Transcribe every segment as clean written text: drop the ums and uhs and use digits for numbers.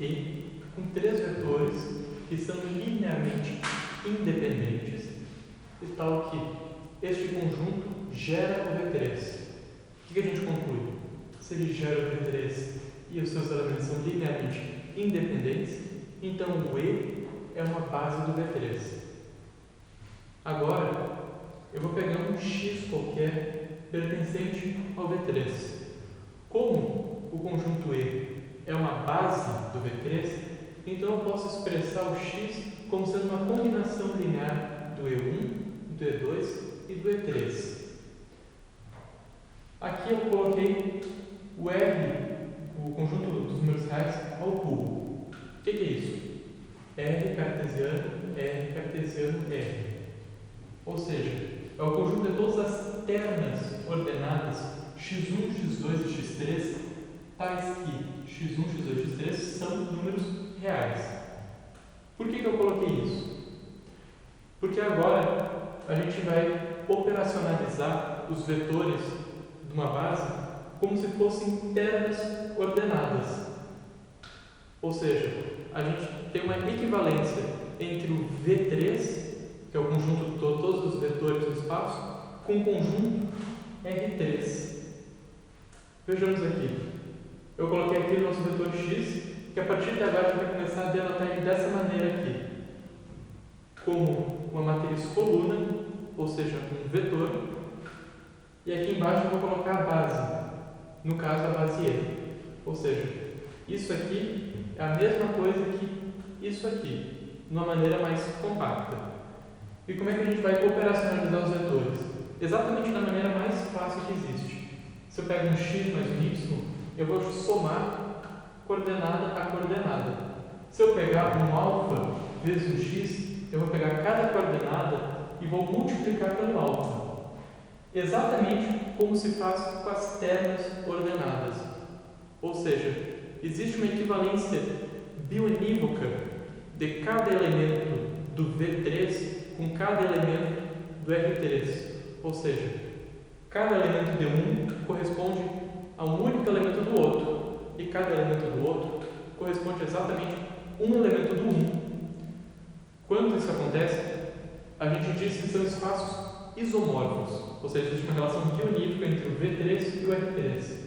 E com três vetores que são linearmente independentes, e tal que este conjunto gera o V3. O que a gente conclui? Se ele gera o V3 e os seus elementos são linearmente independentes, então o E é uma base do V3. Agora, eu vou pegar um X qualquer pertencente ao V3. Como o conjunto E é uma base do V3, então eu posso expressar o X como sendo uma combinação linear do E1, do E2 e do E3. Aqui eu coloquei o R, o conjunto dos números reais, ao cubo. O que é isso? R cartesiano, R. Ou seja, é o conjunto de todas as ternas ordenadas x1, x2 e x3, tais que x1, x2 e x3 são números reais. Por que eu coloquei isso? Porque agora a gente vai operacionalizar os vetores de uma base como se fossem ternas ordenadas. Ou seja, a gente tem uma equivalência entre o V3, que é o conjunto de todos os vetores do espaço, com o conjunto R3. Vejamos aqui. Eu coloquei aqui o nosso vetor x, que a partir de agora a gente vai começar a denotar ele dessa maneira aqui, como uma matriz coluna, ou seja, um vetor, e aqui embaixo eu vou colocar a base, no caso a base E. Ou seja, isso aqui é a mesma coisa que isso aqui, de uma maneira mais compacta. E como é que a gente vai operacionalizar os vetores? Exatamente da maneira mais fácil que existe. Se eu pego um x mais um y, eu vou somar coordenada a coordenada. Se eu pegar um alfa vezes um x, eu vou pegar cada coordenada e vou multiplicar pelo alfa. Exatamente como se faz com as ternas ordenadas. Ou seja, existe uma equivalência bionívoca de cada elemento do V3 com cada elemento do R3. Ou seja, cada elemento de um corresponde a um único elemento do outro, e cada elemento do outro corresponde exatamente a um elemento do um. Quando isso acontece, a gente diz que são espaços isomorfos, ou seja, existe uma relação bionívoca entre o V3 e o R3.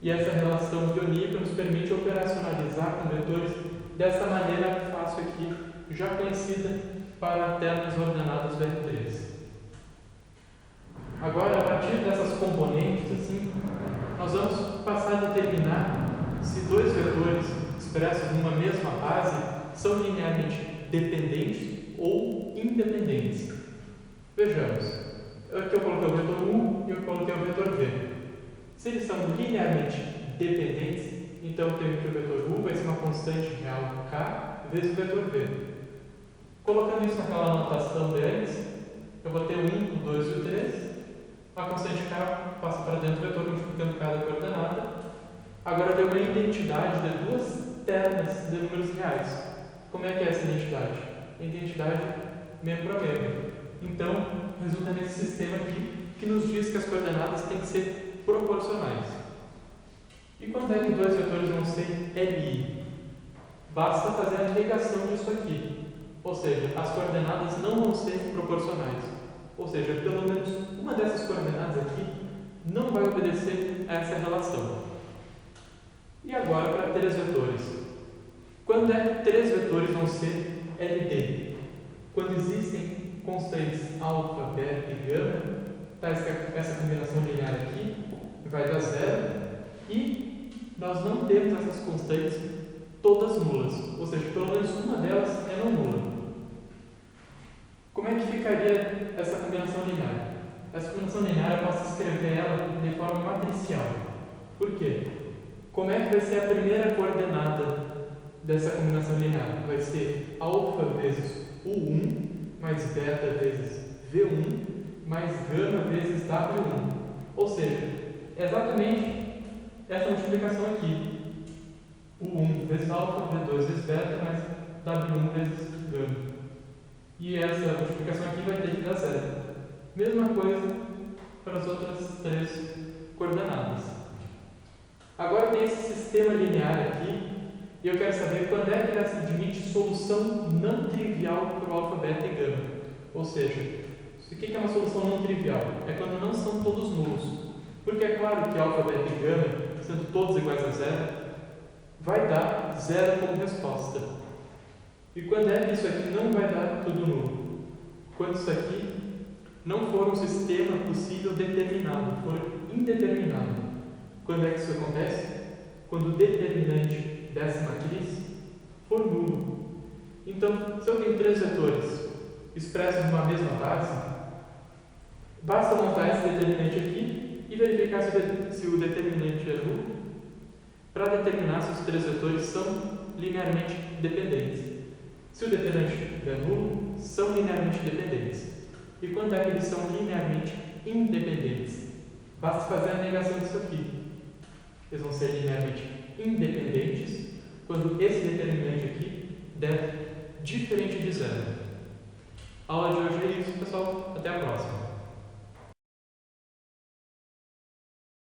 E essa relação bionívoca nos permite operacionalizar com vetores dessa maneira fácil aqui, já conhecida para ternas ordenadas do R3. Agora, a partir dessas componentes, assim, nós vamos passar a determinar se dois vetores expressos numa mesma base são linearmente dependentes ou independentes. Vejamos. Aqui eu coloquei o vetor U e eu coloquei o vetor V. Se eles são linearmente dependentes, então eu tenho que o vetor U vai ser uma constante real K vezes o vetor V. Colocando isso naquela anotação de antes, eu vou ter o 1, o 2 e o 3. A constante K passa para dentro do vetor multiplicando cada coordenada. Agora eu tenho uma identidade de duas ternas de números reais. Como é que é essa identidade? Identidade membro a membro. Então, resulta nesse sistema aqui que nos diz que as coordenadas têm que ser proporcionais. E quando é que dois vetores vão ser LI? Basta fazer a negação disso aqui. Ou seja, as coordenadas não vão ser proporcionais. Ou seja, pelo menos uma dessas coordenadas aqui não vai obedecer a essa relação. E agora para três vetores. Quando é que três vetores vão ser LD? Quando existem constantes alfa, beta e gama, tais que essa combinação linear aqui vai dar zero e nós não temos essas constantes todas nulas, ou seja, pelo menos uma delas é não nula. Como é que ficaria essa combinação linear? Essa combinação linear eu posso escrever ela de forma matricial. Por quê? Como é que vai ser a primeira coordenada dessa combinação linear? Vai ser alfa vezes U1 mais beta vezes V1 mais gama vezes W1. Ou seja, é exatamente essa multiplicação aqui. U1 vezes alfa, V2 vezes beta mais W1 vezes gama. E essa multiplicação aqui vai ter que dar zero. Mesma coisa para as outras três coordenadas. Agora tem esse sistema linear aqui E eu quero saber quando é que ela admite solução não trivial para o alfa, beta e gama. Ou seja, o que é uma solução não trivial? É quando não são todos nulos. Porque é claro que alfa, beta e gama, sendo todos iguais a zero, vai dar zero como resposta. E quando é que isso aqui não vai dar tudo nulo? Quando isso aqui não for um sistema possível determinado, for indeterminado. Quando é que isso acontece? Quando o determinante dessa matriz for nulo. Então, se eu tenho três vetores expressos numa mesma base, basta montar esse determinante aqui e verificar se o determinante é nulo para determinar se os três vetores são linearmente dependentes. Se o determinante é nulo, são linearmente dependentes. E quando é que eles são linearmente independentes? Basta fazer a negação disso aqui. Eles vão ser linearmente independentes quando esse determinante aqui der diferente de zero. A aula de hoje é isso, pessoal. Até a próxima.